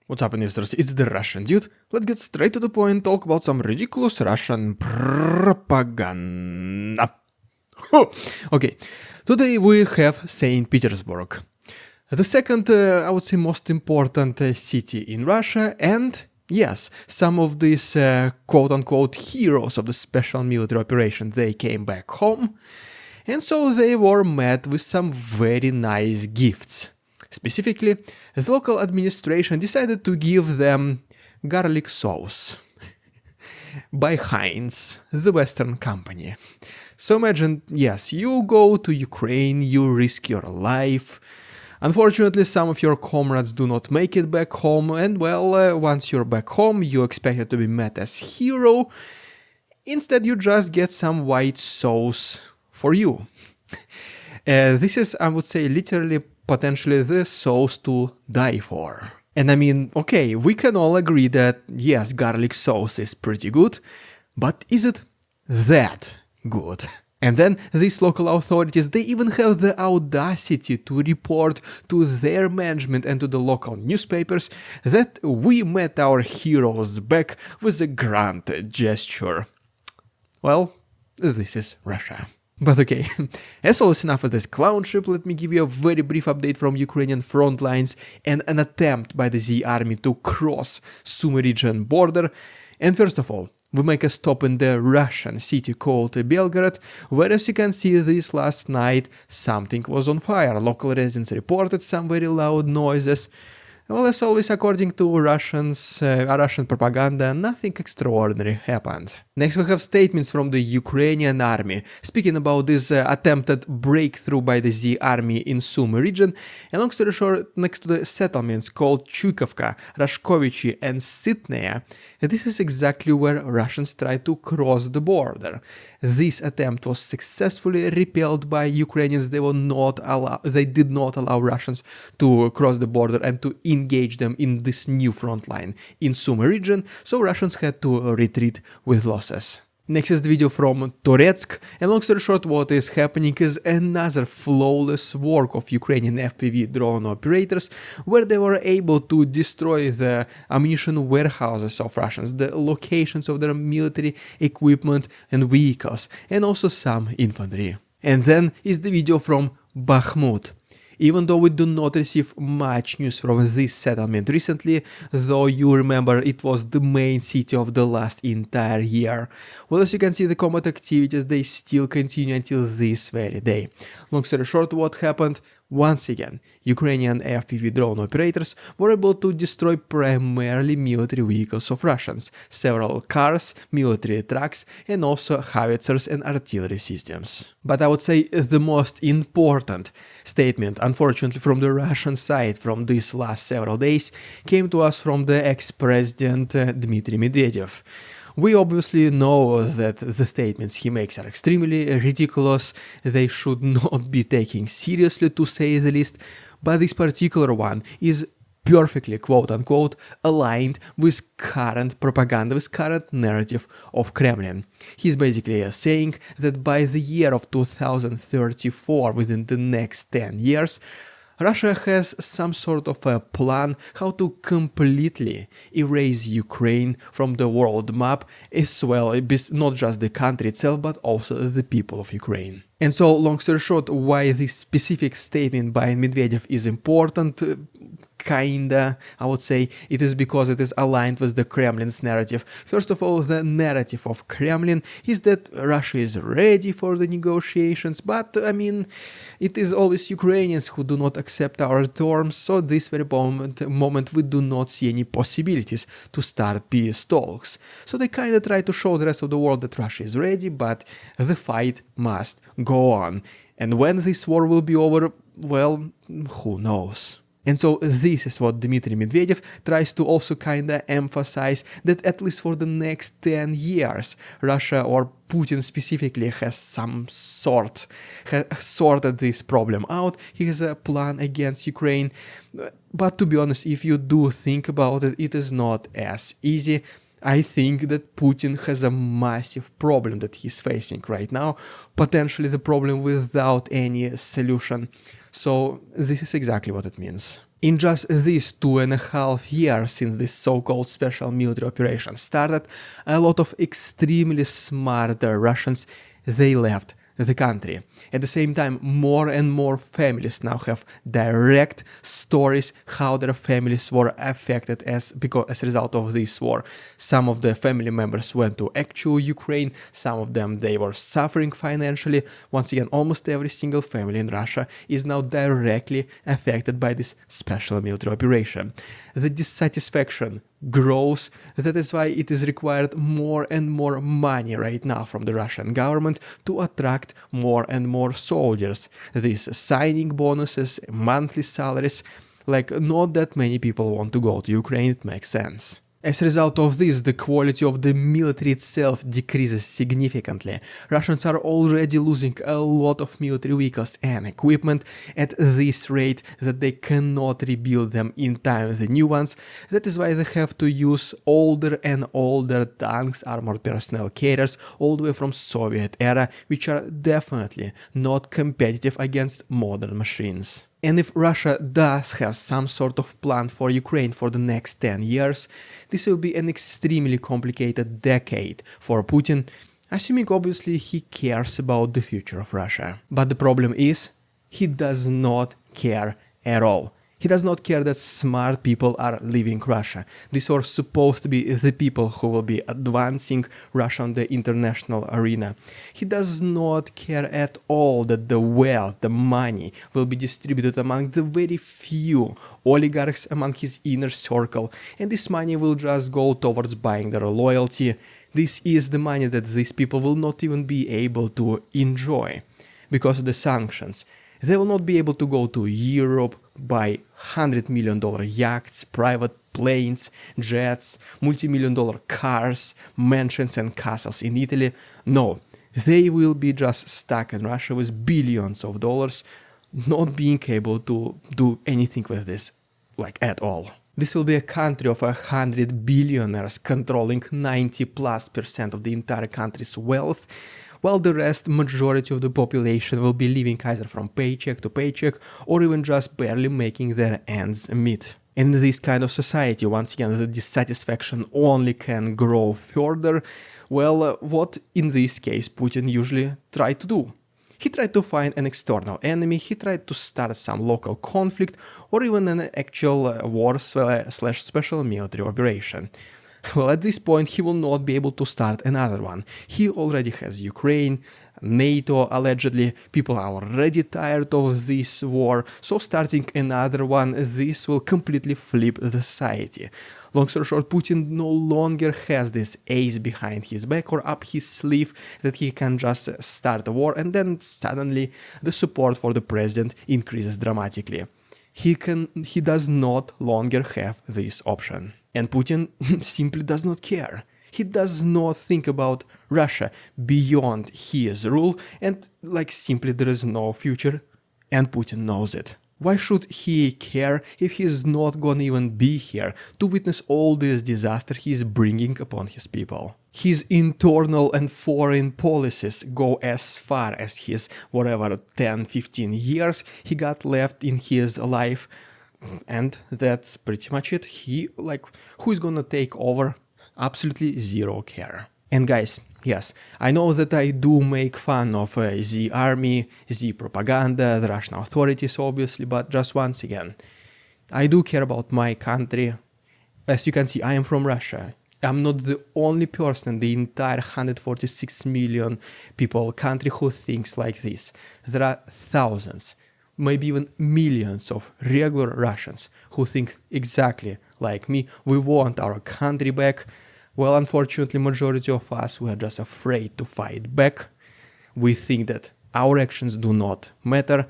What's up, investors? It's the Russian dude. Let's get straight to the point, talk about some ridiculous Russian propaganda. Okay, today we have St. Petersburg, the second, I would say, most important city in Russia, and yes, some of these quote-unquote heroes of the special military operation, they came back home, and so they were met with some very nice gifts. Specifically, the local administration decided to give them garlic sauce by Heinz, the Western company. So imagine, yes, you go to Ukraine, you risk your life. Unfortunately, some of your comrades do not make it back home, and well, once you're back home, you expected to be met as hero. Instead, you just get some white sauce for you. This is, I would say, literally potentially the sauce to die for. And I mean, okay, we can all agree that yes, garlic sauce is pretty good, but is it that good? And then these local authorities, they even have the audacity to report to their management and to the local newspapers that we met our heroes back with a grand gesture. Well, this is Russia. But okay, as always, enough of this clownship, let me give you a very brief update from Ukrainian front lines and an attempt by the Z army to cross Sumy region border. And first of all, we make a stop in the Russian city called Belgorod, where, as you can see, this last night something was on fire. Local residents reported some very loud noises. Well, as always, according to Russian propaganda, nothing extraordinary happened. Next, we have statements from the Ukrainian army, speaking about this attempted breakthrough by the Z army in Sumy region. And long story short, next to the settlements called Chukovka, Rashkovichi and Sitnaya, this is exactly where Russians tried to cross the border. This attempt was successfully repelled by Ukrainians. They did not allow Russians to cross the border and to engage them in this new front line in Sumy region, so Russians had to retreat with losses. Next is the video from Toretsk, and long story short, what is happening is another flawless work of Ukrainian FPV drone operators, where they were able to destroy the ammunition warehouses of Russians, the locations of their military equipment and vehicles, and also some infantry. And then is the video from Bakhmut. Even though we do not receive much news from this settlement recently, though you remember it was the main city of the last entire year. Well, as you can see, the combat activities, they still continue until this very day. Long story short, what happened? Once again, Ukrainian FPV drone operators were able to destroy primarily military vehicles of Russians, several cars, military trucks, and also howitzers and artillery systems. But I would say the most important statement, unfortunately, from the Russian side from these last several days came to us from the ex-president Dmitriy Medvedev. We obviously know that the statements he makes are extremely ridiculous, they should not be taken seriously, to say the least, but this particular one is perfectly, quote-unquote, aligned with current propaganda, with current narrative of Kremlin. He's basically saying that by the year of 2034, within the next 10 years, Russia has some sort of a plan how to completely erase Ukraine from the world map, as well, not just the country itself, but also the people of Ukraine. And so, long story short, why this specific statement by Medvedev is important, kinda, I would say, it is because it is aligned with the Kremlin's narrative. First of all, the narrative of Kremlin is that Russia is ready for the negotiations, but, I mean, it is always Ukrainians who do not accept our terms, so this very moment we do not see any possibilities to start peace talks. So they kinda try to show the rest of the world that Russia is ready, but the fight must go on. And when this war will be over, well, who knows? And so this is what Dmitry Medvedev tries to also kinda emphasize, that at least for the next 10 years, Russia, or Putin specifically, has sorted this problem out. He has a plan against Ukraine. But to be honest, if you do think about it, it is not as easy. I think that Putin has a massive problem that he's facing right now, potentially the problem without any solution. So this is exactly what it means. In just these 2.5 years since this so-called special military operation started, a lot of extremely smart Russians, they left the country. At the same time, more and more families now have direct stories how their families were affected as a result of this war. Some of the family members went to actual Ukraine, some of them they were suffering financially. Once again, almost every single family in Russia is now directly affected by this special military operation. The dissatisfaction grows. That is why it is required more and more money right now from the Russian government to attract more and more soldiers. These signing bonuses, monthly salaries, like not that many people want to go to Ukraine, it makes sense. As a result of this, the quality of the military itself decreases significantly. Russians are already losing a lot of military vehicles and equipment at this rate that they cannot rebuild them in time, the new ones. That is why they have to use older and older tanks, armored personnel carriers, all the way from Soviet era, which are definitely not competitive against modern machines. And if Russia does have some sort of plan for Ukraine for the next 10 years, this will be an extremely complicated decade for Putin, assuming obviously he cares about the future of Russia. But the problem is, he does not care at all. He does not care that smart people are leaving Russia. These are supposed to be the people who will be advancing Russia on the international arena. He does not care at all that the wealth, the money, will be distributed among the very few oligarchs among his inner circle, and this money will just go towards buying their loyalty. This is the money that these people will not even be able to enjoy because of the sanctions. They will not be able to go to Europe, buy $100 million yachts, private planes, jets, multi-million-dollar cars, mansions and castles in Italy. No, they will be just stuck in Russia with billions of dollars, not being able to do anything with this, like at all. This will be a country of 100 billionaires controlling 90+% of the entire country's wealth, while the majority of the population will be living either from paycheck to paycheck or even just barely making their ends meet. In this kind of society, once again, the dissatisfaction only can grow further. Well, what in this case Putin usually tried to do? He tried to find an external enemy, he tried to start some local conflict or even an actual war/special military operation. Well, at this point he will not be able to start another one. He already has Ukraine, NATO allegedly, people are already tired of this war, so starting another one, this will completely flip the society. Long story short, Putin no longer has this ace behind his back or up his sleeve that he can just start a war and then suddenly the support for the president increases dramatically. He does not longer have this option. And Putin simply does not care. He does not think about Russia beyond his rule and simply there is no future and Putin knows it. Why should he care if he's not gonna even be here to witness all this disaster he's bringing upon his people? His internal and foreign policies go as far as his 10-15 years he got left in his life. And that's pretty much it. Who is gonna take over? Absolutely zero care. And guys, yes, I know that I do make fun of the army, the propaganda, the Russian authorities obviously, but just once again, I do care about my country. As you can see, I am from Russia. I'm not the only person in the entire 146 million people country who thinks like this. There are thousands, maybe even millions of regular Russians who think exactly like me. We want our country back. Well, unfortunately, majority of us, we are just afraid to fight back. We think that our actions do not matter.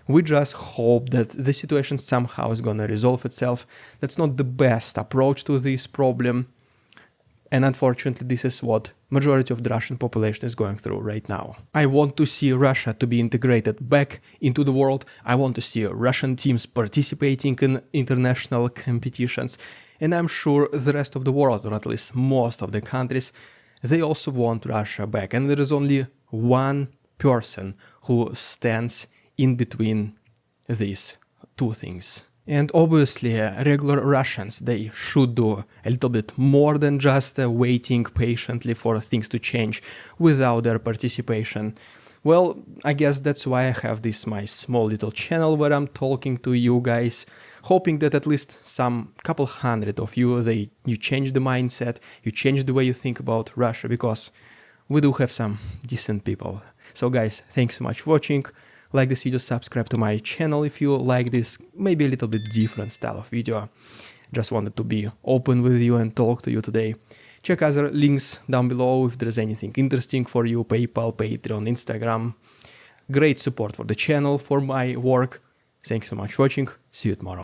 We just hope that the situation somehow is gonna resolve itself. That's not the best approach to this problem. And unfortunately, this is what majority of the Russian population is going through right now. I want to see Russia to be integrated back into the world. I want to see Russian teams participating in international competitions. And I'm sure the rest of the world, or at least most of the countries, they also want Russia back. And there is only one person who stands in between these two things. And obviously, regular Russians, they should do a little bit more than just waiting patiently for things to change without their participation. Well, I guess that's why I have this my small little channel where I'm talking to you guys, hoping that at least some couple hundred of you, you change the mindset, you change the way you think about Russia, because we do have some decent people. So guys, thanks so much for watching. Like this video, subscribe to my channel if you like this maybe a little bit different style of video. Just wanted to be open with you and talk to you today. Check other links down below if there's anything interesting for you, PayPal, Patreon, Instagram. Great support for the channel, for my work. Thanks so much for watching. See you tomorrow.